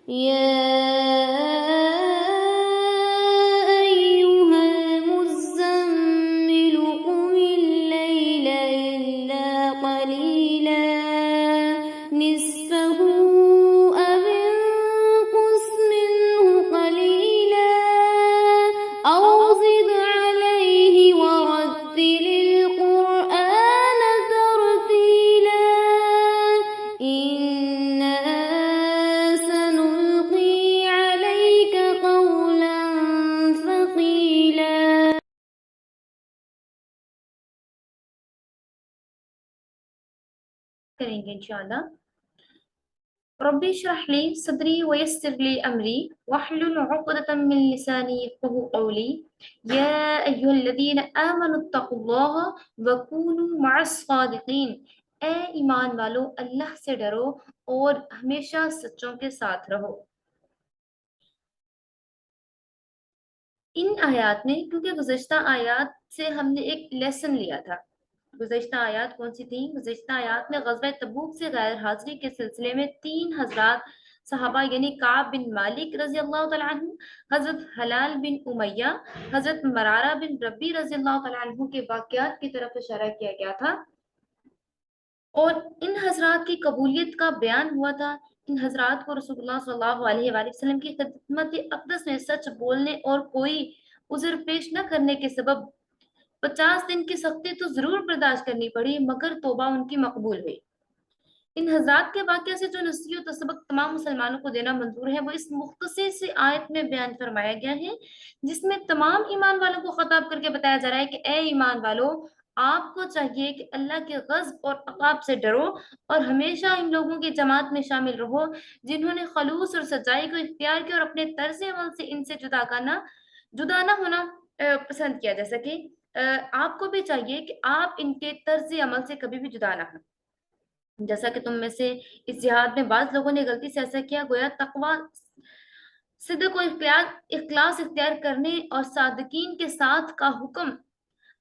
يا أيها المزمل قم الليل إلا قليلا نصفه أو انقص منه قليلا أو زد عليه ورتل القرآن ترتيلا إنا سنلقي عليك قولا ثقيلا. کریں گے انشاءاللہ. ربی اشرح لی صدری ویسر لی امری واحلل عقدۃ من لسانی یفقهوا قولی یا ایھا الذین آمنوا اتقوا اللہ وکونوا مع الصادقین. اے ایمان والو اللہ سے ڈرو اور ہمیشہ سچوں کے ساتھ رہو. ان آیات میں کیونکہ گزشتہ آیات سے ہم نے ایک لیسن لیا تھا. گزشتہ آیات کون سی تھیں؟ گزشتہ آیات میں غزوہ تبوک سے غیر حاضری کے سلسلے میں 3 حضرات صحابہ یعنی کعب بن مالک رضی اللہ تعالیٰ عنہ، حضرت حلال بن امیہ، حضرت مرارہ بن ربی رضی اللہ تعالیٰ عنہ کے واقعات کی طرف اشارہ کیا گیا تھا اور ان حضرات کی قبولیت کا بیان ہوا تھا. ان حضرات کو رسول اللہ صلی اللہ علیہ وآلہ وسلم کی خدمت اقدس میں سچ بولنے اور کوئی عذر پیش نہ کرنے کے سبب 50 دن کی سختی تو ضرور برداشت کرنی پڑی مگر توبہ ان کی مقبول ہوئی. ان حضرات کے واقعہ سے جو نصیحت و سبق تمام مسلمانوں کو دینا منظور ہے وہ اس مختصر سی آیت میں بیان فرمایا گیا ہے، جس میں تمام ایمان والوں کو خطاب کر کے بتایا جا رہا ہے کہ اے ایمان والو، آپ کو چاہیے کہ اللہ کے غضب اور عقاب سے ڈرو اور ہمیشہ ان لوگوں کی جماعت میں شامل رہو جنہوں نے خلوص اور سچائی کو اختیار کیا اور اپنے طرز عمل سے ان سے جدا نہ ہونا پسند کیا. جیسا کہ آپ کو بھی چاہیے کہ آپ ان کے طرز عمل سے کبھی بھی جدا نہ ہوں. جیسا کہ تم میں سے اس جہاد میں بعض لوگوں نے غلطی سے ایسا کیا، گویا تقوی، صدق و اخلاص اختیار کرنے اور صادقین کے ساتھ کا حکم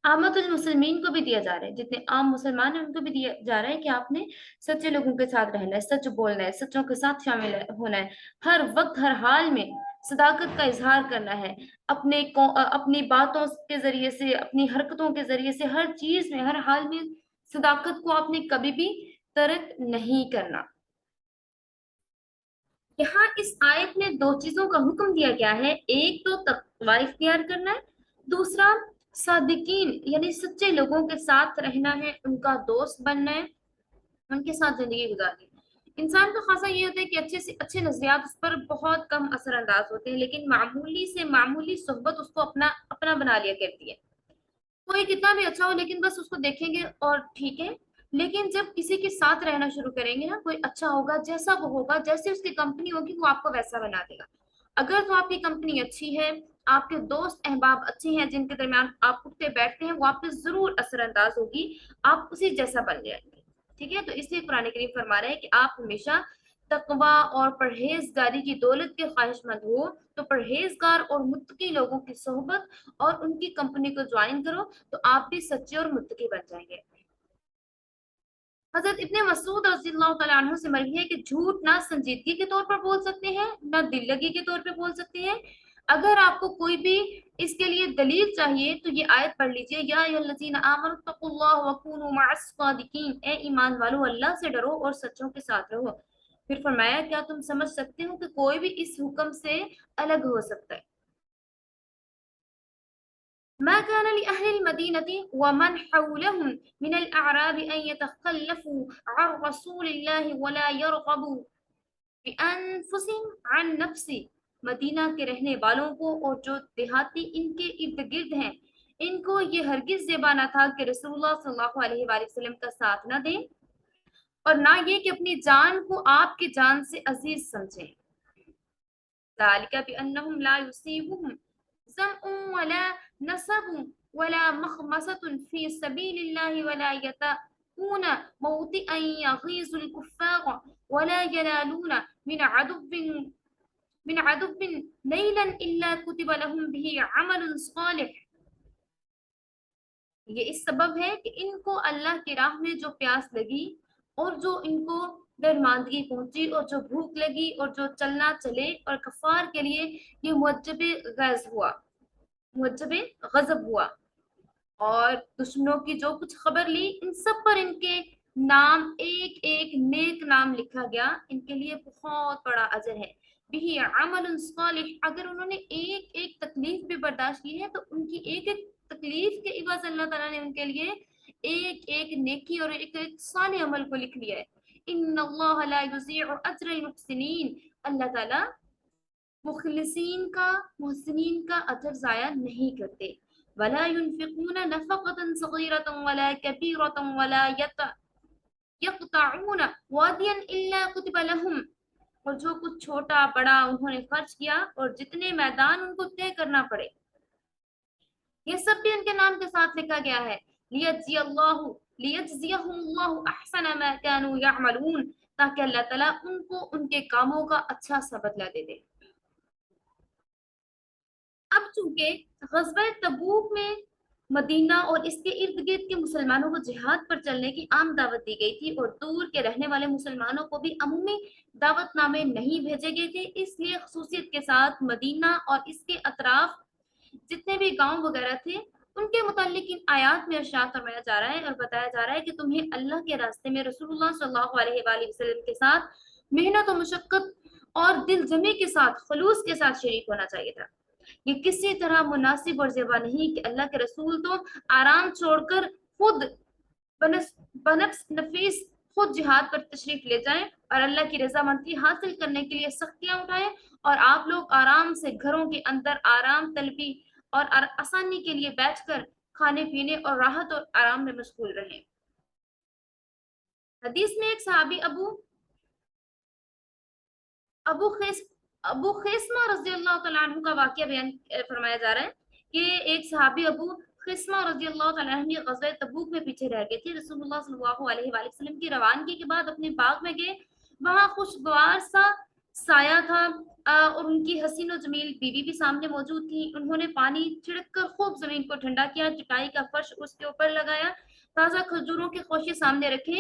عامت المسلمین کو بھی دیا جا رہا ہے. جتنے عام مسلمان ہیں ان کو بھی دیا جا رہا ہے کہ آپ نے سچے لوگوں کے ساتھ رہنا ہے، سچ بولنا ہے، سچوں کے ساتھ شامل ہونا ہے، ہر وقت ہر حال میں صداقت کا اظہار کرنا ہے، اپنی باتوں کے ذریعے سے، اپنی حرکتوں کے ذریعے سے، ہر چیز میں، ہر حال میں صداقت کو آپ نے کبھی بھی ترک نہیں کرنا. یہاں اس آیت میں 2 چیزوں کا حکم دیا گیا ہے. ایک تو تقوی اختیار کرنا ہے، دوسرا صادقین یعنی سچے لوگوں کے ساتھ رہنا ہے، ان کا دوست بننا ہے، ان کے ساتھ زندگی گزارنی. انسان کا خاصہ یہ ہوتا ہے کہ اچھے سے اچھے نظریات اس پر بہت کم اثر انداز ہوتے ہیں، لیکن معمولی سے معمولی صحبت اس کو اپنا بنا لیا کرتی ہے. کوئی کتنا بھی اچھا ہو لیکن بس اس کو دیکھیں گے اور ٹھیک ہے، لیکن جب کسی کے ساتھ رہنا شروع کریں گے نا، کوئی اچھا ہوگا، جیسا وہ ہوگا، جیسے اس کی کمپنی ہوگی وہ آپ کو ویسا بنا دے گا. اگر تو آپ کی کمپنی اچھی ہے، آپ کے دوست احباب اچھے ہیں جن کے درمیان آپ اٹھتے بیٹھتے ہیں، وہ آپ پہ ضرور اثر انداز ہوگی، آپ اسی جیسا بن جائیں گے. ٹھیک ہے، تو اس لیے قرآن کریم فرما رہا ہے کہ آپ ہمیشہ تقوی اور پرہیزگاری کی دولت کے خواہش مند ہو تو پرہیزگار اور متقی لوگوں کی صحبت اور ان کی کمپنی کو جوائن کرو تو آپ بھی سچے اور متقی بن جائیں گے. حضرت ابن مسعود رضی اللہ تعالیٰ عنہ سے مروی ہے کہ جھوٹ نہ سنجیدگی کے طور پر بول سکتے ہیں نہ دل لگی کے طور پہ بول سکتے ہیں. اگر آپ کو کوئی بھی اس کے لیے دلیل چاہیے تو یہ آیت پڑھ لیجئے، یا ایھا الذین آمنوا اتقوا اللہ وکونوا مع الصادقین. اے ایمان والو اللہ سے ڈرو اور سچوں کے ساتھ رہو. پھر فرمایا کیا تم سمجھ سکتے ہو کہ کوئی بھی اس حکم سے الگ ہو سکتا ہے. ما كان لأهل المدينة ومن حولهم من الأعراب أن يتخلفوا عن رسول الله ولا يرغبوا بأنفسهم عن نفسه. مدینہ کے رہنے والوں کو اور جو دیہاتی ان کے ارد گرد ہیں، ان کو یہ ہرگز زیبا نہ تھا کہ رسول اللہ صلی اللہ علیہ وآلہ وسلم کا ساتھ نہ دیں اور نہ یہ کہ اپنی جان کو آپ کی جان سے عزیز سمجھیں. ذلك بأنهم لا يصيبهم ظمأ ولا نصب ولا مخمصة في سبيل الله ولا يطؤون موطئا يغيظ الكفار ولا ينالون من عدو نيلا إلا كتب لهم به عمل صالح. یہ اس سبب ہے کہ ان کو اللہ کی راہ میں جو پیاس لگی اور جو ان کو درماندگی پہنچی اور جو بھوک لگی اور جو چلنا چلے، اور کفار کے لیے یہ موجب غیظ ہوا، موجب غضب ہوا، اور دشمنوں کی جو کچھ خبر لی ان سب پر ان کے نام ایک ایک نیک نام لکھا گیا، ان کے لیے بہت بڑا اجر ہے۔ بھی عمل صالح، اگر انہوں نے ایک ایک تکلیف بھی برداشت کی ہے تو ان کی ایک ایک تکلیف کے عوض اللہ تعالیٰ نے ان کے لیے ایک ایک نیکی اور ایک ایک صالح عمل کو لکھ لیا ہے۔ ان اللہ لا یضیع اجر المحسنین، اللہ تعالیٰ مخلصین کا، محسنین کا اجر ضائع نہیں کرتے۔ ولا ينفقون نفقة صغيرة ولا كبيرة ولا يقطعون واديا إلا كتب لهم، اور جو کچھ چھوٹا بڑا انہوں نے خرچ کیا اور جتنے میدان ان کو طے کرنا پڑے یہ سب بھی ان کے نام کے ساتھ لکھا گیا ہے۔ لیجزیہم اللہ احسن ما كانوا يعملون، تاکہ اللہ تعالیٰ ان کو ان کے کاموں کا اچھا سا بدلہ دے دے۔ اب چونکہ غزوہ تبوک میں مدینہ اور اس کے ارد گرد کے مسلمانوں کو جہاد پر چلنے کی عام دعوت دی گئی تھی، اور دور کے رہنے والے مسلمانوں کو بھی عمومی دعوت نامے نہیں بھیجے گئے تھے، اس لیے خصوصیت کے ساتھ مدینہ اور اس کے اطراف جتنے بھی گاؤں وغیرہ تھے ان کے متعلق ان آیات میں ارشاد فرمایا جا رہا ہے اور بتایا جا رہا ہے کہ تمہیں اللہ کے راستے میں رسول اللہ صلی اللہ علیہ وآلہ وسلم کے ساتھ محنت و مشقت اور دل جمی کے ساتھ، خلوص کے ساتھ شریک ہونا چاہیے تھا۔ یہ کسی طرح مناسب اور زیبا نہیں کہ اللہ کے رسول تو آرام چھوڑ کر خود بنفس نفیس خود جہاد پر تشریف لے جائیں اور اللہ کی رضامندی حاصل کرنے کے لیے سختیاں اٹھائیں، اور آپ لوگ آرام سے گھروں کے اندر آرام طلبی اور آسانی کے لیے بیٹھ کر کھانے پینے اور راحت اور آرام میں مشغول رہیں۔ حدیث میں ایک صحابی ابو خیسمہ رضی اللہ تعالیٰ عنہ کا واقعہ بیان فرمایا جا رہا ہے کہ ایک صحابی ابو خیسمہ رضی اللہ تعالیٰ عنہ غزوہ تبوک میں پیچھے رہ گئے تھے۔ رسول اللہ صلی اللہ علیہ وآلہ وسلم کی روانگی کے بعد اپنے باغ میں گئے، وہاں خوشگوار سا سایہ تھا اور ان کی حسین و جمیل بیوی بھی سامنے موجود تھی۔ انہوں نے پانی چھڑک کر خوب زمین کو ٹھنڈا کیا، چٹائی کا فرش اس کے اوپر لگایا، تازہ کھجوروں کے خوشے سامنے رکھے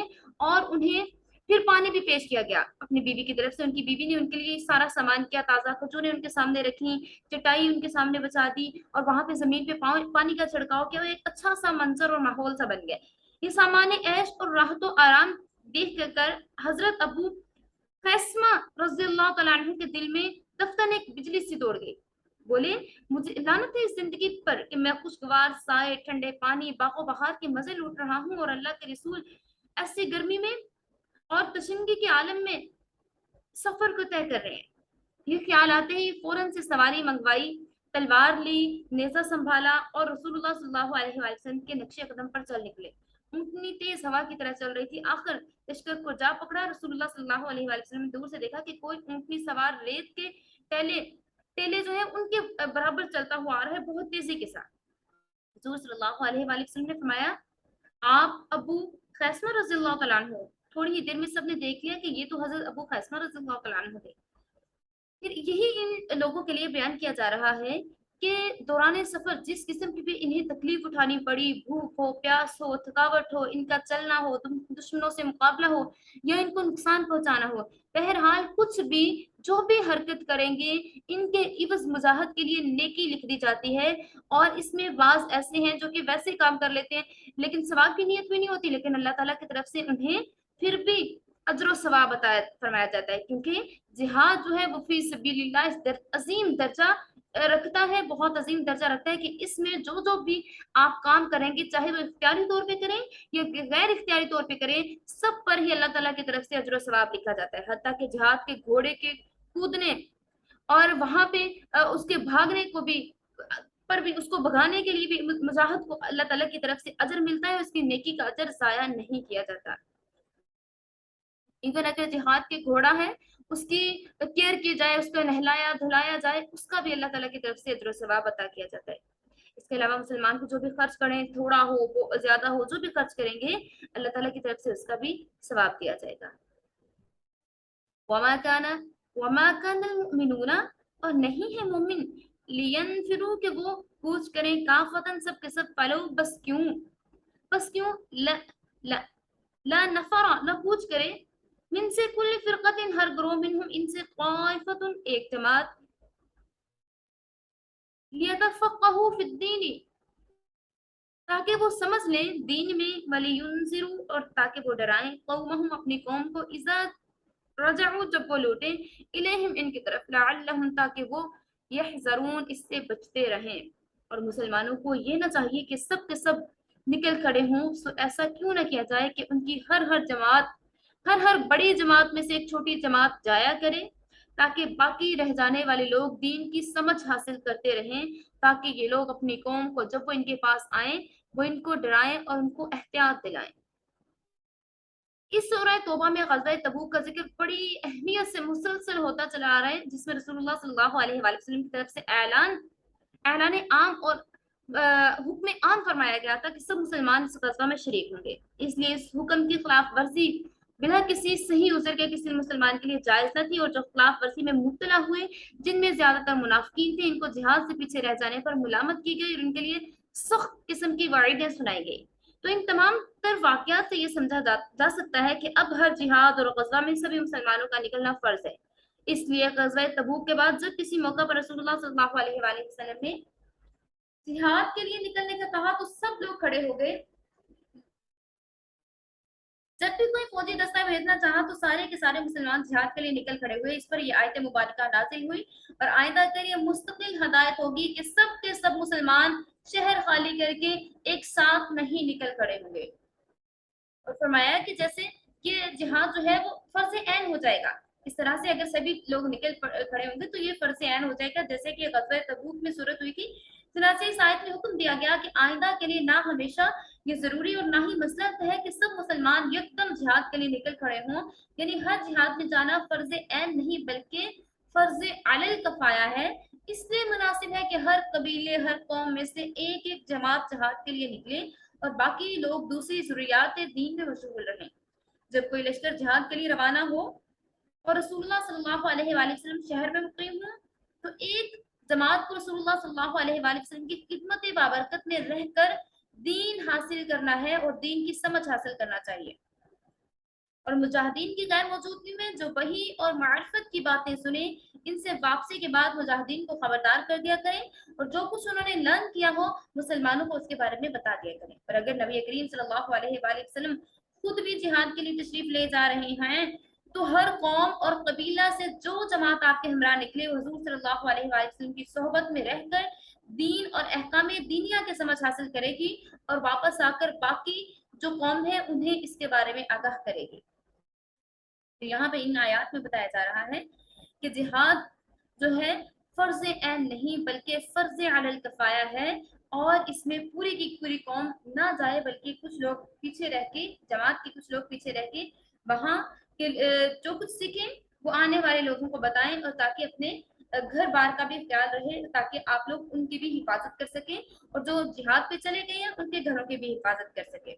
اور انہیں پھر پانی بھی پیش کیا گیا اپنی بیوی کی طرف سے۔ ان کی بیوی نے ان کے لیے سارا سامان کیا، تازہ کھجوریں ان کے سامنے رکھی، چٹائی ان کے سامنے بچھا دی اور وہاں پہ زمین پہ پانی کا چھڑکاؤ کیا۔ ایک اچھا سا منظر اور ماحول سا بن گیا۔ یہ سامان عیش اور راحت و آرام دیکھ کر حضرت ابو خیسمہ رضی اللہ تعالیٰ عنہ کے دل میں دفتن ایک بجلی سی دوڑ گئی۔ بولے مجھے لعنت ہے اس زندگی پر کہ میں خوشگوار سائے، ٹھنڈے پانی، باغ و بہار کے مزے لوٹ رہا ہوں اور اللہ کے رسول ایسی گرمی میں اور تشنگی کے عالم میں سفر کو طے کر رہے ہیں۔ یہ خیال آتے ہی فوراً سے سواری منگوائی، تلوار لی، نیزہ سنبھالا اور رسول اللہ صلی اللہ علیہ وسلم کے نقش قدم پر چل نکلے۔ اونٹنی تیز ہوا کی طرح چل رہی تھی، آخر لشکر کو جا پکڑا۔ رسول اللہ صلی اللہ علیہ وسلم نے دور سے دیکھا کہ کوئی اونٹنی سوار ریت کے ٹیلے جو ہیں ان کے برابر چلتا ہوا آ رہا ہے بہت تیزی کے ساتھ۔ حضور صلی اللہ علیہ وسلم نے فرمایا آپ ابو خیسمہ رضی اللہ تعالیٰ عنہ۔ تھوڑی ہی دیر میں سب نے دیکھ لیا کہ یہ تو حضرت ابو خیسمہ رضی اللہ تعالیٰ عنہ تھے۔ پھر یہی ان لوگوں کے لیے بیان کیا جا رہا ہے کہ دوران سفر جس قسم کی بھی انہیں تکلیف اٹھانی پڑی، بھوک ہو، پیاس ہو، تھکاوٹ ہو، ان کا چلنا ہو، دشمنوں سے مقابلہ ہو یا ان کو نقصان پہنچانا ہو، بہرحال کچھ بھی جو بھی حرکت کریں گے ان کے عوض مزاحت کے لیے نیکی لکھ دی جاتی ہے۔ اور اس میں بعض ایسے ہیں جو کہ ویسے کام کر لیتے ہیں لیکن ثواب کی نیت بھی نہیں ہوتی، لیکن اللہ تعالیٰ کی طرف سے انہیں پھر بھی اجر و ثواب فرمایا جاتا ہے، کیونکہ جہاد جو ہے وہ فی سبیل اللہ عظیم درجہ رکھتا ہے، بہت عظیم درجہ رکھتا ہے کہ اس میں جو بھی آپ کام کریں گے چاہے وہ اختیاری طور پہ کریں یا غیر اختیاری طور پہ کریں، سب پر ہی اللہ تعالیٰ کی طرف سے اجر و ثواب لکھا جاتا ہے۔ حتیٰ کہ جہاد کے گھوڑے کے کودنے اور وہاں پہ اس کے بھاگنے کو بھی پر بھی، اس کو بھگانے کے لیے بھی مجاہد کو اللہ تعالیٰ کی طرف سے اجر ملتا ہے، اس کی نیکی کا اجر ضائع نہیں کیا جاتا۔ ایون اگر جہاد کے گھوڑا ہے اس کی کیئر کی جائے، اس کو نہلایا دھلایا جائے، اس کا بھی اللہ تعالیٰ کی طرف سے اجر و ثواب عطا کیا جاتا ہے۔ اس کے علاوہ مسلمان کو جو بھی خرچ کریں، تھوڑا ہو زیادہ ہو، جو بھی خرچ کریں گے اللہ تعالیٰ کی طرف سے اس کا بھی ثواب دیا جائے گا۔ وما كان المؤمنون، اور نہیں ہے مومن، لینفروا کہ وہ کوچ کریں، کافتن سب کے سب، فلو بس کیوں، لا نفر نہ کوچ کرے، من سے کل فرقتن ہر گروہ منہم ان سے طائفتن ایک جماعت لیتفقہوا فی الدین تاکہ وہ سمجھ لیں دین میں ولینذروا اور تاکہ وہ ڈرائیں قومہم اپنی قوم کو اذا رجعوا جب وہ لوٹیں الیہم ان کی طرف لعلہم تاکہ وہ یحذرون اس سے بچتے رہیں۔ اور مسلمانوں کو یہ نہ چاہیے کہ سب کے سب نکل کھڑے ہوں، سو ایسا کیوں نہ کیا جائے کہ ان کی ہر جماعت ہر بڑی جماعت میں سے ایک چھوٹی جماعت جایا کرے تاکہ باقی رہ جانے والے لوگ دین کی سمجھ حاصل کرتے رہیں، تاکہ یہ لوگ اپنی قوم کو جب وہ ان کے پاس آئیں وہ ان کو ڈرائیں اور ان کو احتیاط دلائیں۔ اس سورہ توبہ میں غزوہ تبوک کا ذکر بڑی اہمیت سے مسلسل ہوتا چلا آ رہا ہے، جس میں رسول اللہ صلی اللہ علیہ وآلہ وسلم کی طرف سے اعلان عام اور حکم عام فرمایا گیا تھا کہ سب مسلمان اس غزوہ میں شریک ہوں گے۔ اس لیے اس حکم کی خلاف ورزی بلا کسی صحیح عذر کے کسی مسلمان کے لیے جائز نہ تھی، اور جو خلاف ورزی میں مبتلا ہوئے جن میں زیادہ تر منافقین تھے ان کو جہاد سے پیچھے رہ جانے پر ملامت کی گئی اور ان کے لیے سخت قسم کی وعیدیں سنائی گئی۔ تو ان تمام تر واقعات سے یہ سمجھا جا سکتا ہے کہ اب ہر جہاد اور غزوہ میں سبھی مسلمانوں کا نکلنا فرض ہے۔ اس لیے غزوہ تبوک کے بعد جب کسی موقع پر رسول اللہ صلی اللہ علیہ وآلہ وسلم نے جہاد کے لیے نکلنے کا کہا تو سب لوگ کھڑے ہو گئے۔ جب بھی کوئی فوجی دستہ بھیجنا چاہا تو سارے کے سارے مسلمان جہاد کے لیے نکل کھڑے ہوئے۔ اس پر یہ آیت مبارکہ نازل ہوئی اور آئندہ کے لیے مستقل ہدایت ہوگی کہ سب کے سب مسلمان شہر خالی کر کے ایک ساتھ نہیں نکل کھڑے ہوں گے، اور فرمایا کہ جیسے یہ جہاد جو ہے وہ فرض عین ہو جائے گا، اس طرح سے اگر سبھی لوگ نکل کھڑے ہوں گے تو یہ فرض عین ہو جائے گا، جیسے کہ غزوہ تبوک میں صورت ہوئی تھی۔ چنانچہ اس آیت میں حکم دیا گیا کہ آئندہ کے لیے نہ ہمیشہ یہ ضروری اور نہ ہی مصلحت ہے کہ سب مسلمان یکدم جہاد کے لیے نکل کھڑے ہوں، یعنی ہر جہاد میں جانا فرض عین نہیں بلکہ فرض علی الکفایہ ہے۔ اس لیے مناسب ہے کہ ہر قبیلے ہر قوم میں سے ایک ایک جماعت جہاد کے لیے نکلے اور باقی لوگ دوسری ضروریات دین میں مشغول رہیں۔ جب کوئی لشکر جہاد کے لیے روانہ ہو اور رسول اللہ صلی اللہ علیہ وآلہ وسلم شہر میں مقیم ہوں تو ایک جماعت کو رسول اللہ صلی اللہ علیہ وآلہ وسلم کی خدمت بابرکت میں رہ کر دین حاصل کرنا ہے اور دین کی سمجھ حاصل کرنا چاہیے، اور مجاہدین کی غیر موجودگی میں جو وحی اور معرفت کی باتیں سنیں ان سے واپسی کے بعد مجاہدین کو خبردار کر دیا کریں، اور جو کچھ انہوں نے لرن کیا ہو مسلمانوں کو اس کے بارے میں بتا دیا کریں۔ اور اگر نبی کریم صلی اللہ علیہ وآلہ وسلم خود بھی جہاد کے لیے تشریف لے جا رہے ہیں تو ہر قوم اور قبیلہ سے جو جماعت آپ کے ہمراہ نکلے حضور صلی اللہ علیہ وآلہ وسلم کی صحبت میں رہ کر دین اور احکام دینیا کے سمجھ حاصل کرے گی، اور واپس آ کر باقی جو قوم ہے انہیں اس کے بارے میں آگاہ کرے گی۔ یہاں پہ ان آیات میں بتایا جا رہا ہے کہ جہاد جو ہے فرض عین نہیں بلکہ فرض علی الکفایہ ہے، اور اس میں پوری کی پوری قوم نہ جائے بلکہ کچھ لوگ پیچھے رہ کے جماعت کے کچھ لوگ پیچھے رہ کے وہاں کے جو کچھ سیکھیں وہ آنے والے لوگوں کو بتائیں، اور تاکہ اپنے گھر بار کا بھی خیال رہے، تاکہ آپ لوگ ان کی بھی حفاظت کر سکیں اور جو جہاد پہ چلے گئے ہیں ان کے گھروں کی بھی حفاظت کر سکیں۔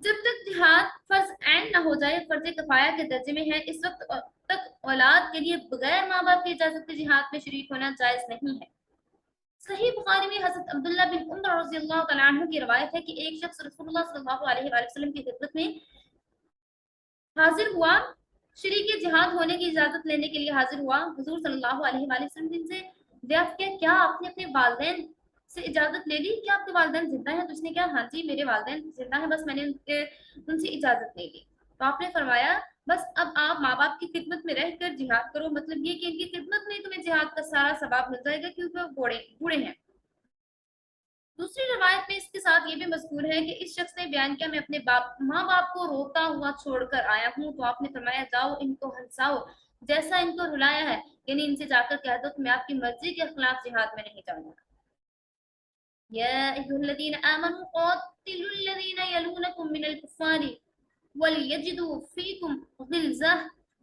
جب تک جہاد فرض عین نہ ہو جائے فرض کفایہ کے درجے میں ہے، اس وقت تک اولاد کے لیے بغیر ماں باپ کی اجازت کے جہاد میں شریک ہونا جائز نہیں ہے۔ صحیح بخاری میں حضرت عبداللہ بن عمر رضی اللہ تعالیٰ عنہ کی روایت ہے کہ ایک شخص رسول اللہ صلی اللہ علیہ وآلہ وسلم کی خدمت میں حاضر ہوا، شریک جہاد ہونے کی اجازت لینے کے لیے حاضر ہوا۔ حضور صلی اللہ علیہ وآلہ وسلم نے ان سے دریافت کیا کیا آپ نے اپنے والدین سے اجازت لے لی، کیا آپ کے والدین زندہ ہیں؟ تو اس نے کہا ہاں جی میرے والدین زندہ ہیں، بس میں نے ان سے اجازت لے لی۔ تو آپ نے فرمایا بس اب آپ ماں باپ کی خدمت میں رہ کر جہاد کرو، مطلب یہ کہ ان کی خدمت میں تمہیں جہاد کا سارا ثواب مل جائے گا کیونکہ وہ بوڑھے ہیں۔ دوسری روایت میں اس کے ساتھ یہ بھی مذکور ہے کہ اس شخص نے بیان کیا میں اپنے ماں باپ کو روتا ہوا چھوڑ کر آیا ہوں، تو آپ نے فرمایا جاؤ ان کو ہنساؤ جیسا ان کو رلایا ہے، یعنی ان سے جا کر کہہ دو کہ میں آپ کی مرضی کے خلاف جہاد میں نہیں جاؤں گا۔ یا ایھا الذین آمنوا قاتلوا الذین یلونکم من الکفار ولیجدوا فیکم غلظہ،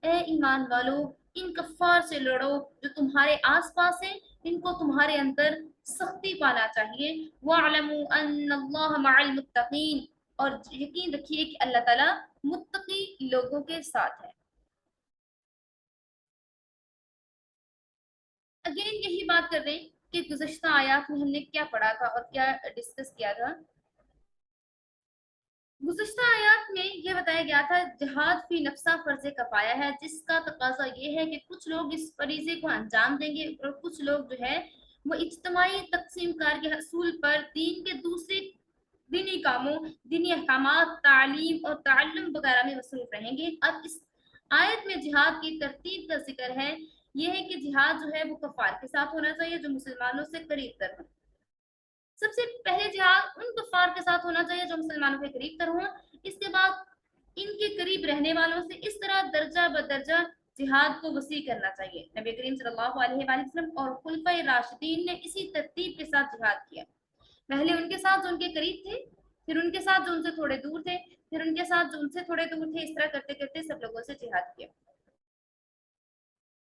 اے ایمان والو ان کفار سے لڑو جو تمہارے آس پاس ہیں، ان کو تمہارے اندر سختی پانا چاہیے۔ وَاعْلَمُوا أَنَّ اللَّهَ مَعَ الْمُتَّقِينَ، اور یقین رکھیے کہ اللہ تعالیٰ متقی لوگوں کے ساتھ ہے۔ اگین یہی بات کر رہے ہیں کہ گزشتہ آیات میں ہم نے کیا پڑھا تھا اور کیا ڈسکس کیا تھا۔ गुज़िश्ता आयात में ये बताया गया था जिहाद फी नफ्सा फर्ज कफाया है, जिसका तकाजा ये है कि कुछ लोग इस फरीजे को अंजाम देंगे और कुछ लोग जो है वो इज्तिमाई तकसीम कार के हसूल पर दीन के दूसरे दीनी कामों, दीनी अहकामात, तालीम और ताल्लुम वगैरह में मसरूफ रहेंगे। अब इस आयत में जिहाद की तरतीब का जिक्र है। ये है कि जिहाद जो है वो कफार के साथ होना चाहिए जो मुसलमानों से करीब तर हों। सबसे पहले जिहाद उन कुफार के साथ होना चाहिए जो मुसलमानों के करीब तर हों। इसके बाद इनके करीब रहने वालों से इस तरह दर्जा बदर्जा जिहाद को वसी करना चाहिए। नबी करीम सल्लल्लाहु अलैहि वसल्लम और खुलफाए राशिदीन ने इसी तरतीब के साथ जिहाद किया। पहले उनके साथ जो उनके करीब थे, फिर उनके साथ जो उनसे थोड़े दूर थे, फिर उनके साथ जो उनसे थोड़े दूर थे। इस तरह करते करते सब लोगों से जिहाद किया।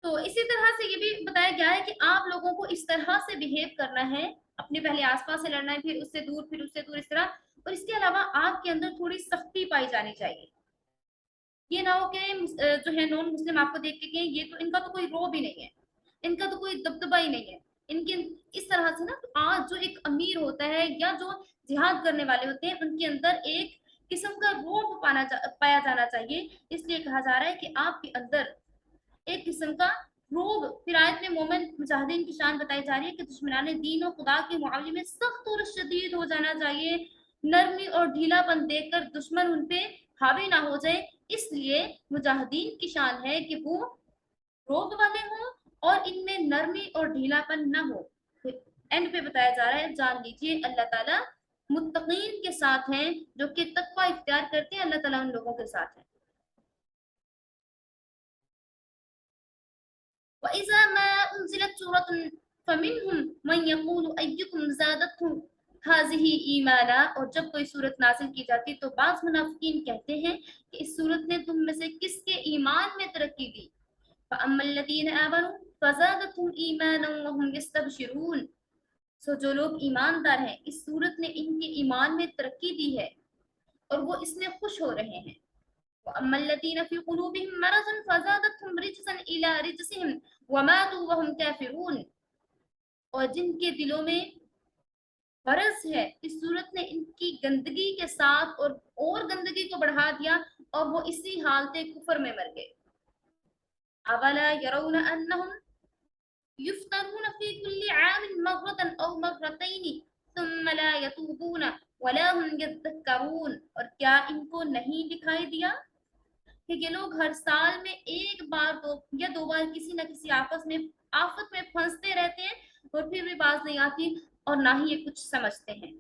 तो इसी तरह से ये भी बताया गया है कि आप लोगों को इस तरह से बिहेव करना है, अपने पहले आसपास से लड़ना है, फिर उससे दूर, फिर उससे दूर, इस तरह। और इसके अलावा आपके अंदर थोड़ी सख्ती पाई जानी चाहिए। ये ना हो कि जो है नॉन मुस्लिम आपको देख के कहें ये तो इनका तो कोई रोब ही नहीं है, इनका तो कोई दबदबा ही नहीं है, इनके इस तरह से ना। तो आज जो एक अमीर होता है या जो जिहाद करने वाले होते हैं उनके अंदर एक किस्म का रोब पाया जाना चाहिए। इसलिए कहा जा रहा है कि आपके अंदर एक किस्म का रोब। फिर आयत में मोमिन मुजाहिदीन की शान बताई जा रही है कि दुश्मनाने दीन और खुदा के मुआवजे में सख्त और शदीद हो जाना चाहिए। नरमी और ढीलापन देखकर दुश्मन उन पे हावी ना हो जाए। इसलिए मुजाहिदीन की शान है कि वो रोब वाले हों और इनमें नरमी और ढीलापन ना हो। फिर एंड पे बताया जा रहा है जान लीजिए अल्लाह ताला मुत्तकीन के साथ हैं, जो कि तकवा इख्तियार करते हैं, अल्लाह ताला उन लोगों के साथ है। وإذا ما أنزلت سورة فمنهم من يقول أيكم زادته हाजिह ईमाना। और जब कोई सूरत नाजिल की जाती तो बाज मुनाफिकीन कहते हैं कि इस सूरत ने तुम में से किसके ईमान में तरक्की दी। फ़अम्मल्लज़ीना आमनू फ़ज़ादतहुम ईमानन वहुम यस्तबशिरून। सो जो लोग ईमानदार हैं इस सूरत ने इनके ईमान में तरक्की दी है और वो इसमें खुश हो रहे हैं। वअम्मल्लज़ीना फ़ी क़ुलूबिहिम मरज़ुन फ़ज़ादतहुम रिजसन इला रिजसिहिम वमातू वहुम काफ़िरून। और जिनके दिलों में मरज है इस सूरत ने इनकी गंदगी के साथ और गंदगी को बढ़ा दिया और वो इसी हालत कुफर में मर गए। अवला यरौना अन्नहुम युफ्तनून फी कुल्ली आमिन मर्रतन औ मर्रतैनि थुम्मा ला यतूबून वला हुम यذكرون। और क्या इनको नहीं दिखाई दिया कि ये लोग हर साल में एक बार या दो बार किसी न किसी आपस में आफत में फंसते रहते हैं और फिर भी बाज नहीं आती और ना ही ये कुछ समझते हैं।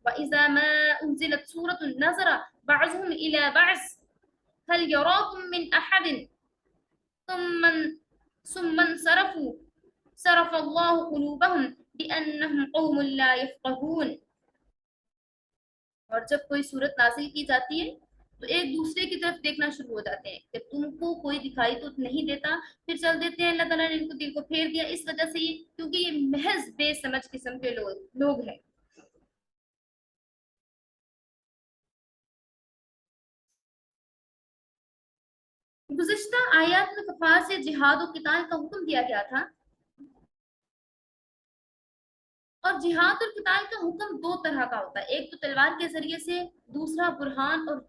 वइज़ा मा उनज़िलत सूरतुन नज़रा बअज़ुहुम इला बअज़ हल यराकुम मिन अहदिन सुम्मा सरफू सरफ़ल्लाहु क़ुलूबहुम बिअन्नहुम क़ौमुन ला यफ़क़हून। और जब कोई सूरत नाजिल की जाती है तो एक दूसरे की तरफ देखना शुरू हो जाते हैं। जब तुमको कोई दिखाई तो नहीं देता फिर चल देते हैं। अल्लाह ताला ने इनको दिल को फेर दिया इस वजह से, क्योंकि ये महज बेसमझ किस्म के लोग हैं। गुज़िश्ता आयत में कफ़ार से जिहाद और क़िताल का हुक्म दिया गया था। और जिहाद और क़िताल का हुक्म दो तरह का होता है, एक तो तलवार के जरिए से, दूसरा बुरहान और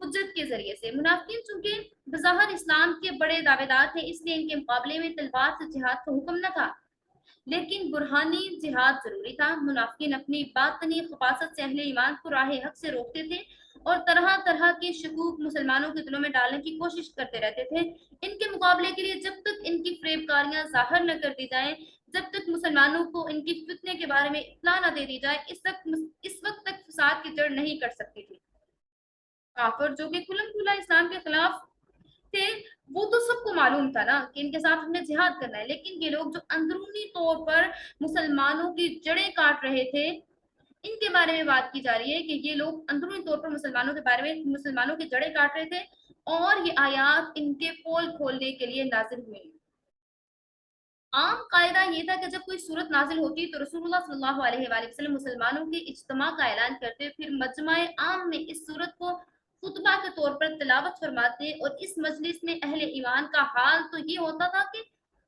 हुज्जत के जरिए से। मुनाफिकीन चूंकि बज़ाहिर इस्लाम के बड़े दावेदार थे इसलिए इनके मुकाबले में तलवार से जिहाद का हुक्म न था, लेकिन बुरहानी जिहाद जरूरी था। मुनाफिकीन अपनी बातनी खफासत से अहले ईमान को राह हक से रोकते थे और तरह तरह के शकूक मुसलमानों के दिलों में डालने की कोशिश करते रहते थे। इनके मुकाबले के लिए जब तक इनकी फरेबकारियां जाहिर न कर दी जाएं, जब तक मुसलमानों को इनकी फितने के बारे में इत्तला न दे दी जाए, इस वक्त तक फसाद की जड़ नहीं कर सकती थी। काफिर जो कि खुल्लम खुल्ला इस्लाम के खिलाफ थे, वो तो सबको मालूम था ना कि इनके साथ हमने जिहाद करना है, लेकिन ये लोग जो अंदरूनी तौर पर मुसलमानों की जड़ें काट रहे थे, इनके बारे में बात की जा रही है कि ये लोग अंदरूनी तौर पर मुसलमानों के बारे में मुसलमानों की जड़ें काट रहे थे और ये आयात इनके पोल खोलने के लिए नाजिल हुई। आम कायदा ये था कि जब कोई सूरत नाजिल होती तो रसूलुल्लाह सल्लल्लाहु अलैहि वसल्लम मुसलमानों के इज्तिमा का ऐलान करते, फिर मजमाए आम में इस सूरत को खुतबा के तौर पर तिलावत फरमाते और इस मजलिस में अहले ईमान का हाल तो ये होता था कि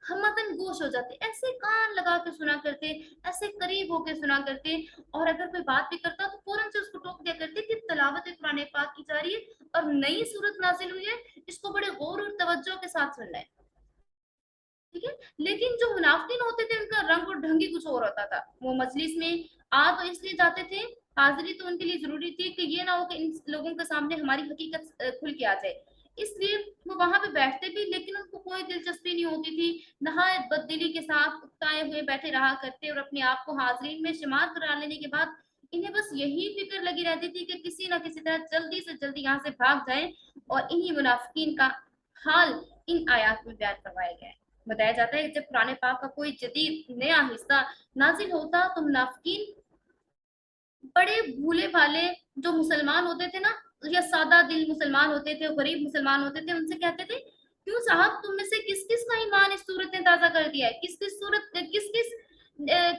हमतन गोश हो जाते, ऐसे कान लगा के सुना करते, ऐसे करीब होके सुना करते, और अगर कोई बात भी करता तो फौरन से उसको टोक दिया करते कि तिलावत कुरान पाक की जा रही है और नई सूरत नाजिल हुई है, इसको बड़े गौर और तवज्जो के साथ सुनना है। ठीक है, लेकिन जो मुनाफिकीन होते थे उनका रंग और ढंग ही कुछ और होता था। वो मजलिस में आ तो इसलिए जाते थे, हाजिरी तो उनके लिए जरूरी थी कि ये ना हो कि इन लोगों के सामने हमारी हकीकत खुल के आ जाए, इसलिए वो वहां पे बैठते भी, लेकिन उनको कोई दिलचस्पी नहीं होती थी, नहायत बददिली के साथ उकताए हुए बैठे रहा करते, और अपने आप को हाजरीन में शुमार करा लेने के बाद इन्हें बस यही फिक्र लगी रहती थी कि किसी ना किसी तरह जल्दी से जल्दी यहाँ से भाग जाए, और इन्हीं मुनाफिकीन का हाल इन आयात में बयान करवाया गया है। बताया जाता है कि जब कुरान पाक का कोई जदीद नया हिस्सा नाजिल होता तो मुनाफिकीन बड़े भूले भाले जो मुसलमान होते थे ना, या सादा दिल मुसलमान होते थे, गरीब मुसलमान होते थे, उनसे कहते थे, क्यों साहब तुम में से किस किस का ईमान इस सूरत ने ताजा कर दिया है, किस किस सूरत किस किस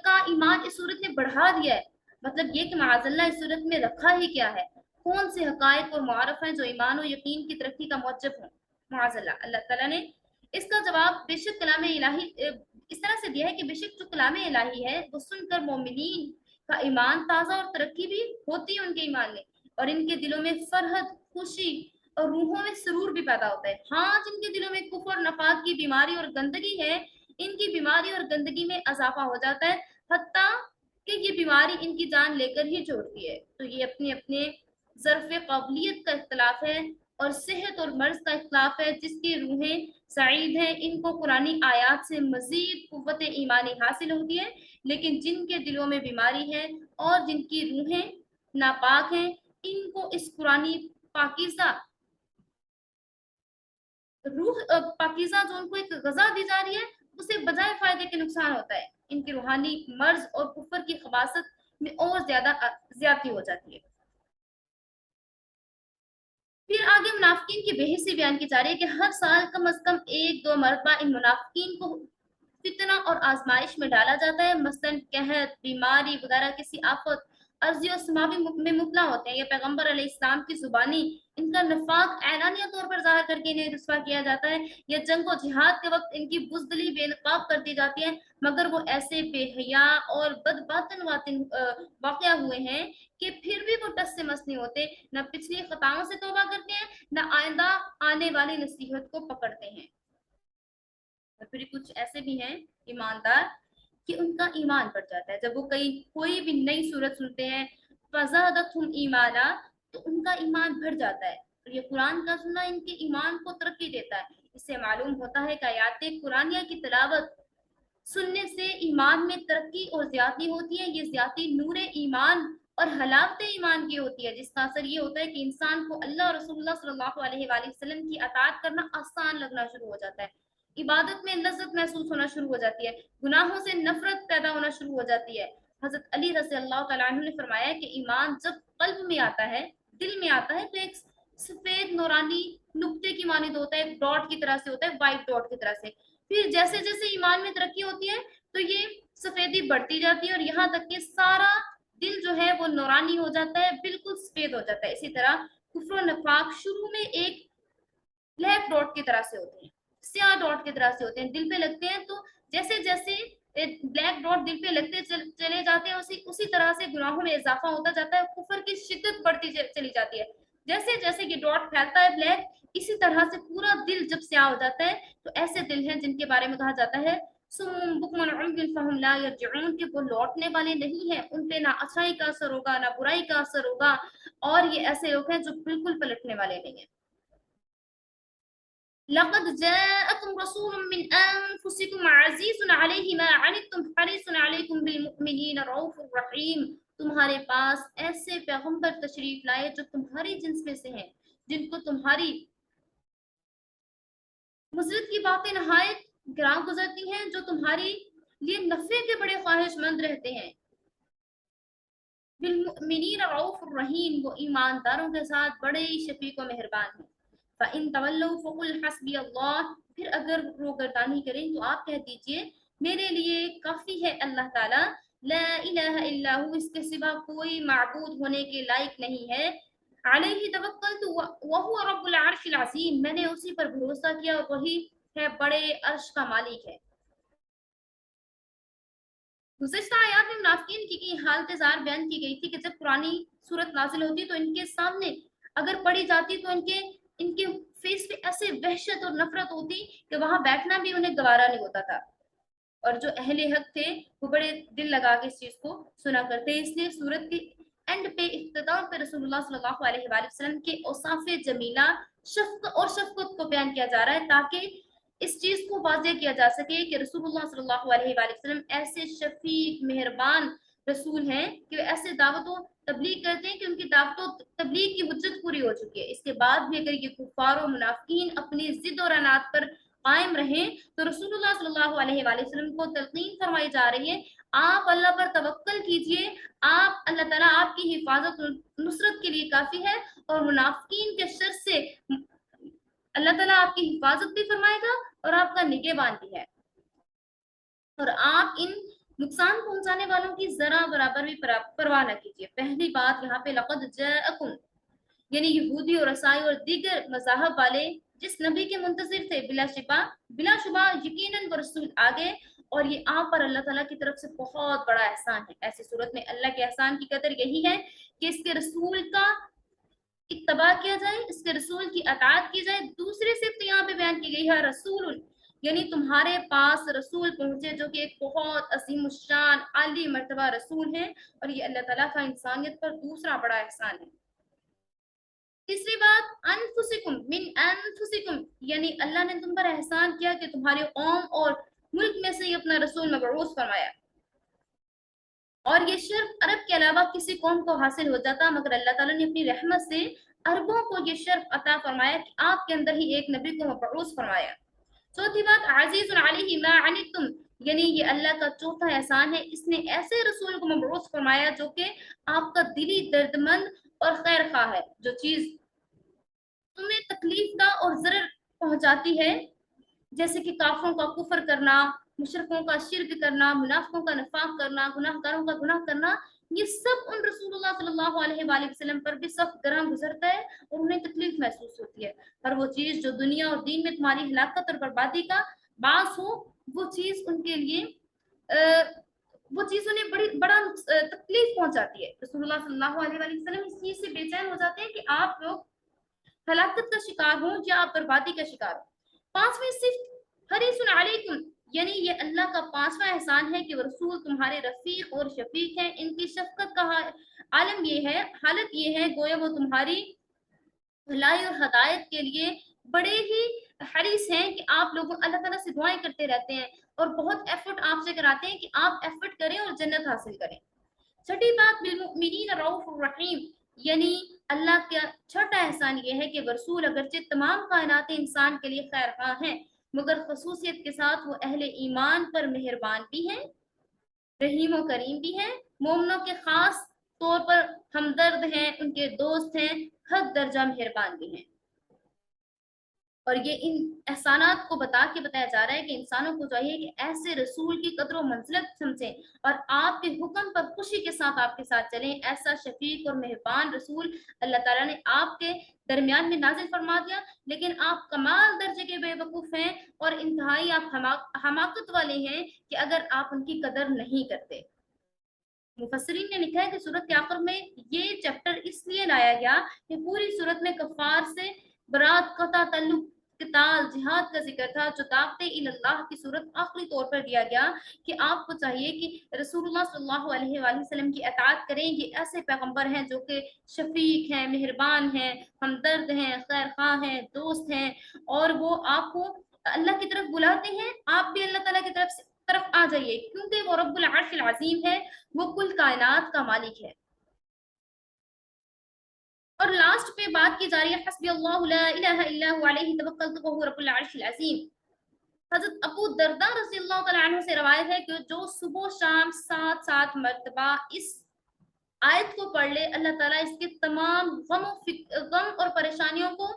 का ईमान इस सूरत ने बढ़ा दिया है, मतलब ये कि माअज़ल्लाह इस सूरत में रखा ही क्या है, कौन से हकायक और मुआरफ हैं जो ईमान और यकीन की तरक्की का मौजब हो। माअज़ल्लाह, अल्लाह ताला ने इसका जवाब बेशक कलाम इलाही इस तरह से दिया है कि बेशक जो कलाम इलाही है वो सुनकर मोमिनीन का ईमान ताजा और तरक्की भी होती है उनके ईमान में, और इनके दिलों में फरहत, खुशी और रूहों में सुरूर भी पैदा होता है। हाँ, जिनके दिलों में कुफ्र और नफाक की बीमारी और गंदगी है, इनकी बीमारी और गंदगी में इजाफा हो जाता है, हत्ता कि ये बीमारी इनकी जान लेकर ही छोड़ती है। तो ये अपने अपने ज़र्फ़ काबिलियत का इख्तलाफ है, और सेहत और मर्ज का इख्तलाफ है। जिसकी रूहें सईद हैं इनको कुरानी आयात से मजीद कुव्वत ईमानी हासिल होती है, लेकिन जिनके दिलों में बीमारी है और जिनकी रूहें नापाक हैं, इनको इस कुरानी पाकीज़ा रूह पाकीज़ा जो उनको एक ग़ज़ा दी जा रही है, उसे बजाय फ़ायदे के नुकसान होता है। इनकी रूहानी मर्ज़ और कुफ़्र की ख़बासत में और ज़्यादा ज़्यादती हो जाती है। फिर आगे मुनाफिकीन की बेहिसी बयान की जा रही है कि हर साल कम अज़ कम 1-2 मरतबा इन मुनाफिकीन को फितना और आजमाइश में डाला जाता है, मसलन कहत, बीमारी वगैरह किसी आफत, अर्जी और समावी में मुबतला होते हैं। ये पैगम्बर अलैहिस्सलाम की जुबानी इनका निफाक ऐलानिया तौर पर जाहिर करके इन्हें रुस्वा किया जाता है, या जंग और जिहाद के वक्त इनकी बुज़दिली बेनकाब कर दी जाती है, मगर वो ऐसे बेहया और बदबातन वाक़या हुए हैं कि फिर भी वो टस से मस नहीं होते, न पिछली खताओं से तौबा करते हैं, न आइंदा आने वाली नसीहत को पकड़ते हैं। और फिर कुछ ऐसे भी हैं ईमानदार कि उनका ईमान बढ़ जाता है जब वो कोई भी नई सूरत सुनते हैं, फज़ादतहुम ईमाना, तो उनका ईमान बढ़ जाता है, और ये कुरान का सुनना इनके ईमान को तरक्की देता है। इससे मालूम होता है कि आयाते कुरानिया की तिलावत सुनने से ईमान में तरक्की और ज्यादती होती है। ये ज्यादती नूरे ईमान और हलावत ईमान की होती है, जिसका असर ये होता है कि इंसान को अल्लाह और रसूलुल्लाह सल्लल्लाहु अलैहि वसल्लम की अताअत करना आसान लगना शुरू हो जाता है, इबादत में लज्जत महसूस होना शुरू हो जाती है, गुनाहों से नफरत पैदा होना शुरू हो जाती है। हजरत अली रज़ी अल्लाह तआला अन्हु ने फरमाया कि ईमान जब कल्ब में आता है, दिल में आता है, तो एक सफेद नूरानी नुक्ते की मानिंद होता है, एक डॉट की तरह से होता है, व्हाइट डॉट की तरह से। फिर जैसे जैसे ईमान में तरक्की होती है तो ये सफेदी बढ़ती जाती है, और यहाँ तक कि सारा दिल जो है वो नूरानी हो जाता है, बिल्कुल सफेद हो जाता है। इसी तरह कुफ्र और नफाक शुरू में एक ब्लैक डॉट की तरह से होते हैं, स्याह डॉट की तरह से होते हैं, दिल पे लगते हैं तो जैसे जैसे ब्लैक डॉट दिल पे लगते चले जाते हैं, उसी उसी तरह से गुनाहों में इजाफा होता जाता है, कुफर की शिद्दत बढ़ती चली जाती है। जैसे जैसे ये डॉट फैलता है ब्लैक, इसी तरह से पूरा दिल जब स्याह हो जाता है, तो ऐसे दिल हैं जिनके बारे में कहा जाता है सुम्मुन बुकमुन उम्युन फहुम ला यरजिऊन, कि वो लौटने वाले नहीं है, उन पे ना अच्छाई का असर होगा ना बुराई का असर होगा, और ये ऐसे लोग हैं जो बिल्कुल पलटने वाले नहीं है। लक़द जाअकुम रसूलुम मिन अनफुसिकुम अज़ीज़ुन अलैहि मा अनित्तुम हरीसुन अलैकुम बिल मुमिनीना रऊफ़ुर रहीम। तुम्हारे पास ऐसे पैगंबर तशरीफ लाए जो तुम्हारी जिन्स में से हैं, जिनको तुम्हारी मुसरत की बातें नहायत गिरा गुजरती हैं, जो तुम्हारी लिए नफ़े के बड़े ख्वाहिशमंद रहते हैं। बिल मुमिनीना रऊफ़ुर रहीम, वो ईमानदारों के साथ बड़े ही शफीक व मेहरबान हैं। फ़इन तवल्लौ फ़कुल हस्बी अल्लाह, फिर अगर रोगरदानी करें तो आप कह दीजिए मेरे लिए काफ़ी है अल्लाह ताला, ला इलाहा इल्ला हु, इसके सिवा कोई माबूद होने के लायक नहीं है, अलैहि तवक्कलतु व हुवा रब्बुल अर्शिल अज़ीम, मैंने उसी पर भरोसा किया और वही है बड़े अर्श का मालिक है। गुज़श्ता आयात में मुनाफ़िकीन की हालत ज़ार बयान की गई थी कि जब पुरानी सूरत नाज़िल होती तो इनके सामने अगर पढ़ी जाती तो इनके फेस पे ऐसे वहशत और नफरत होती कि वहां बैठना भी उन्हें गवारा नहीं होता था। और जो अहले हक थे वो बड़े दिल लगा के इस चीज को सुना करते, इसलिए सूरत के एंड पे इख्तिताम पे रसूलुल्लाह सल्लल्लाहु अलैहि वसल्लम के औसाफ जमीला शफ़क़त को बयान किया जा रहा है, ताकि इस चीज को वाज़ेह किया जा सके कि रसूलुल्लाह सल्लल्लाहु अलैहि वसल्लम ऐसे शफीक मेहरबान रसूल हैं कि वे ऐसे दावतों तबलीग करते हैं कि उनकी दावतों तबलीग की मुद्दत पूरी हो चुकी है। इसके बाद भी अगर ये कुफार और मुनाफिकीन अपनी जिद और अनात पर कायम रहें तो रसूलुल्लाह सल्लल्लाहु अलैहि वसल्लम को तलकीन फरमाई जा रही है, आप अल्लाह पर तवक्कल कीजिए, आप अल्लाह ताला आपकी हिफाजत और नुसरत के लिए काफी है, और मुनाफिकीन के शर से अल्लाह ताला आपकी हिफाजत भी फरमाएगा और आपका निगहबान भी है, और आप इन नुकसान पहुंचाने वालों की जरा बराबर भी परवाह न कीजिए। पहली बात यहाँ पे लक़द जाअकुम यानी यहूदी और ईसाई और दीगर मज़ाहब वाले जिस नबी के मुंतजिर थे, बिलाशुबा यकीनन वो रसूल आ गए, और ये आप पर अल्लाह ताला की तरफ से बहुत बड़ा एहसान है। ऐसी सूरत में अल्लाह के एहसान की कदर यही है कि इसके रसूल का इत्तबा किया जाए, इसके रसूल की अताअत की जाए। दूसरी सिफ्त यहाँ पे बयान की गई है रसूल, यानी तुम्हारे पास रसूल पहुंचे जो कि एक बहुत अजीम शान आली मर्तबा रसूल है, और ये अल्लाह ताला का इंसानियत पर दूसरा बड़ा एहसान है। तीसरी बात अनफुसिकुम मिन अनफुसिकुम, यानी अल्लाह ने तुम पर एहसान किया कि तुम्हारे कौम और मुल्क में से ही अपना रसूल मबऊस फरमाया, और ये शर्फ अरब के अलावा किसी कौम को हासिल हो जाता, मगर अल्लाह ताला ने अपनी रहमत से अरबों को ये शर्फ अता फरमाया कि आपके अंदर ही एक नबी को मबऊस फरमाया। चौथी बात अजीजुन अलैहि मा अनितुम, यानी ये अल्लाह का चौथा एहसान है, इसने ऐसे रसूल को मबऊस फरमाया जो कि आपका दिली दर्दमंद और खैर खा है। जो चीज तुम्हें तकलीफ का और जरर पहुंचाती है, जैसे कि काफरों का कुफर करना, मुशरकों का शिरक करना, मुनाफिकों का नफाक करना, गुनाहगारों का गुनाह करना, ये सब उन रसूलुल्लाह सल्लल्लाहु अलैहि वसल्लम पर भी सख्त गर्म गुजरता है और उन्हें तकलीफ महसूस होती है। और वो चीज जो दुनिया और दीन में तुम्हारी हलाकत और बर्बादी का बास हो, वो चीज उनके लिए वो चीज उन्हें बड़ा तकलीफ पहुंचाती है। रसूलुल्लाह सल्लल्लाहु अलैहि वसल्लम इस चीज से बेचैन हो जाते हैं कि आप लोग हलाकत का शिकार हो या आप बर्बादी का शिकार हो। पांचवी सिर्फ हरीसुन अलैकुम, यानी ये अल्लाह का पांचवा एहसान है कि वो रसूल तुम्हारे रफीक और शफीक हैं। इनकी शफकत का आलम ये है, हालत ये है गोया वो तुम्हारी भलाई और हदायत के लिए बड़े ही हरीस हैं कि आप लोगों अल्लाह ताला से दुआएं करते रहते हैं और बहुत एफर्ट आपसे कराते हैं कि आप एफर्ट करें और जन्नत हासिल करें। छठी बात बिलमुमिनीन रऊफुर रहीम, यानी अल्लाह का छठा एहसान ये है कि रसूल अगरचे तमाम कायनात इंसान के लिए खैर खा हैं, मगर खसूसियत के साथ वो अहले ईमान पर मेहरबान भी हैं, रहीम और करीम भी हैं, मोमनों के खास तौर पर हमदर्द हैं, उनके दोस्त हैं, हद दर्जा मेहरबान भी हैं। और ये इन एहसानात को बताया जा रहा है कि इंसानों को चाहिए कि ऐसे रसूल की कदर व मंजिलत समझें और आपके हुक्म पर खुशी के साथ आपके साथ चलें। ऐसा शफीक और मेहरबान रसूल अल्लाह ताला ने आपके दरमियान में नाजिल फरमा दिया, लेकिन आप कमाल दर्जे के बेवकूफ़ हैं और इंतहाई आप हमाकत वाले हैं कि अगर आप उनकी कदर नहीं करते। मुफस्सिरीन ने लिखा है कि सूरत के आखिर में ये चैप्टर इसलिए लाया गया कि पूरी सूरत में कफ़ार से बरात कता तल्लुक किताल जिहाद का जिक्र था, जो दावते इल्लाह की सूरत आखिरी तौर पर दिया गया कि आपको चाहिए कि रसूलुल्लाह सल्लल्लाहु अलैहि वसल्लम की अताअत करें। ये ऐसे पैगंबर हैं जो कि शफीक हैं, मेहरबान हैं, हमदर्द हैं, खैर खा हैं, दोस्त हैं, और वो आपको अल्लाह की तरफ बुलाते हैं। आप भी अल्लाह ताला की तरफ आ जाइए, क्योंकि वो रब्बुल अर्शिल अज़ीम है, वो कुल कायनात का मालिक है। और लास्ट पे बात की जा रही है हस्बी अल्लाहु ला इलाहा इल्ला हुवा अलैहि तवक्कलतु व हुवा रब्बुल अर्शिल अज़ीम। हजरत अबू दरदा रज़ियल्लाहु तआला अन्हु से रवायत है कि जो सुबह शाम 7-7 मर्तबा इस आयत को पढ़ ले, अल्लाह ताला इसके तमाम गम और परेशानियों को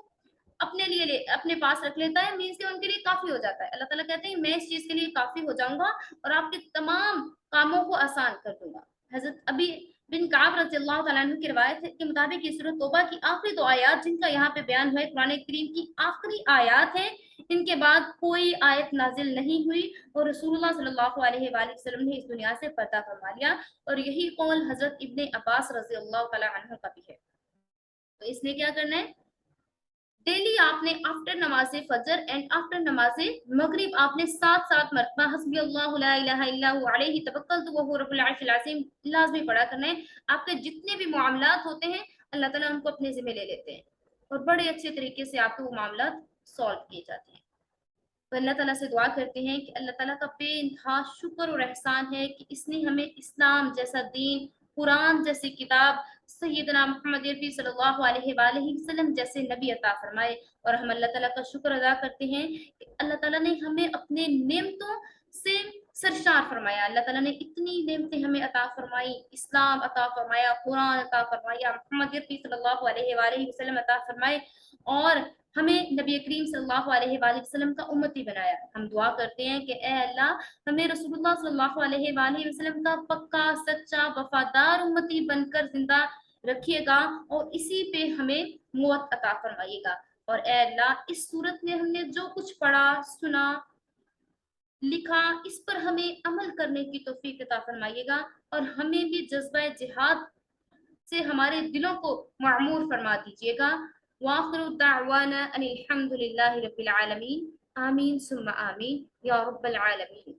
अपने पास रख लेता है, मीन्स कि उनके लिए काफी हो जाता है। अल्लाह ताला कहते हैं मैं इस चीज के लिए काफी हो जाऊंगा और आपके तमाम कामों को आसान कर दूंगा। हजरत अभी बिन काब रज़ी अल्लाह तआला अन्हु की रिवायत है के मुताबिक ये सूरह तौबा की आखिरी 2 आयत जिनका यहाँ पे बयान हुआ है कुरान करीम की आखिरी आयत है। इनके बाद कोई आयत नाजिल नहीं हुई और रसूलुल्लाह सल्लल्लाहु अलैहि वसल्लम ने इस दुनिया से पर्दा फरमा लिया और यही कौल हजरत इब्ने अब्बास रज़ी अल्लाह तआला अन्हु का भी है। तो इसने क्या करना है, डेली आपने आफ्टर नमाज फजर एंड आफ्टर नमाज मगरिब आपने 7 मरतबा हस्बी अल्लाहु ला इलाहा इल्ला हु अलैहि तवक्कलतु व हुवा रब्बुल अर्शिल अज़ीम लाजमी पढ़ा करना है। आपके जितने भी मामलात होते हैं अल्लाह ताला उनको अपने जिम्मे ले लेते हैं और बड़े अच्छे तरीके से आपके वो मामलात सॉल्व किए जाते हैं। तो अल्लाह ताला से दुआ करते हैं कि अल्लाह ताला का बेइंतहा शुक्र और एहसान है कि इसने हमें इस्लाम जैसा दीन, कुरान जैसी किताब, सैयदना मोहम्मद रफ़ी सल्लल्लाहु अलैहि वसल्लम जैसे नबी अता फरमाए। और हम अल्लाह ताला का शुक्र अदा करते हैं कि अल्लाह ताला ने हमें अपने नेमतों से सरशार फरमाया। अल्लाह ताला ने इतनी नेमतें हमें अता फरमाई, इस्लाम अता फरमाया, कुरान अता फरमाया, मोहम्मद रफ़ी सल्लल्लाहु अलैहि वसल्लम अता फरमाए और हमें नबी करीम सल्लल्लाहु अलैहि वसल्लम का उम्मती बनाया। हम दुआ करते हैं कि ए अल्लाह हमें रसूलुल्लाह सल्लल्लाहु अलैहि वसल्लम का पक्का सच्चा वफादार उम्मती बनकर जिंदा रखिएगा और इसी पे हमें मौत अता फरमाइएगा। और ए अल्लाह इस सूरत में हमने जो कुछ पढ़ा, सुना, लिखा, इस पर हमें अमल करने की तौफीक अता फरमाइएगा और हमें भी जज्बा जिहाद से हमारे दिलों को मामूर फरमा दीजिएगा। वाखिरु दावाना अनिल हम्दुलिल्लाहि रब्बिल आलमीन। आमीन सुम्मा आमीन या रब्बल आलमीन।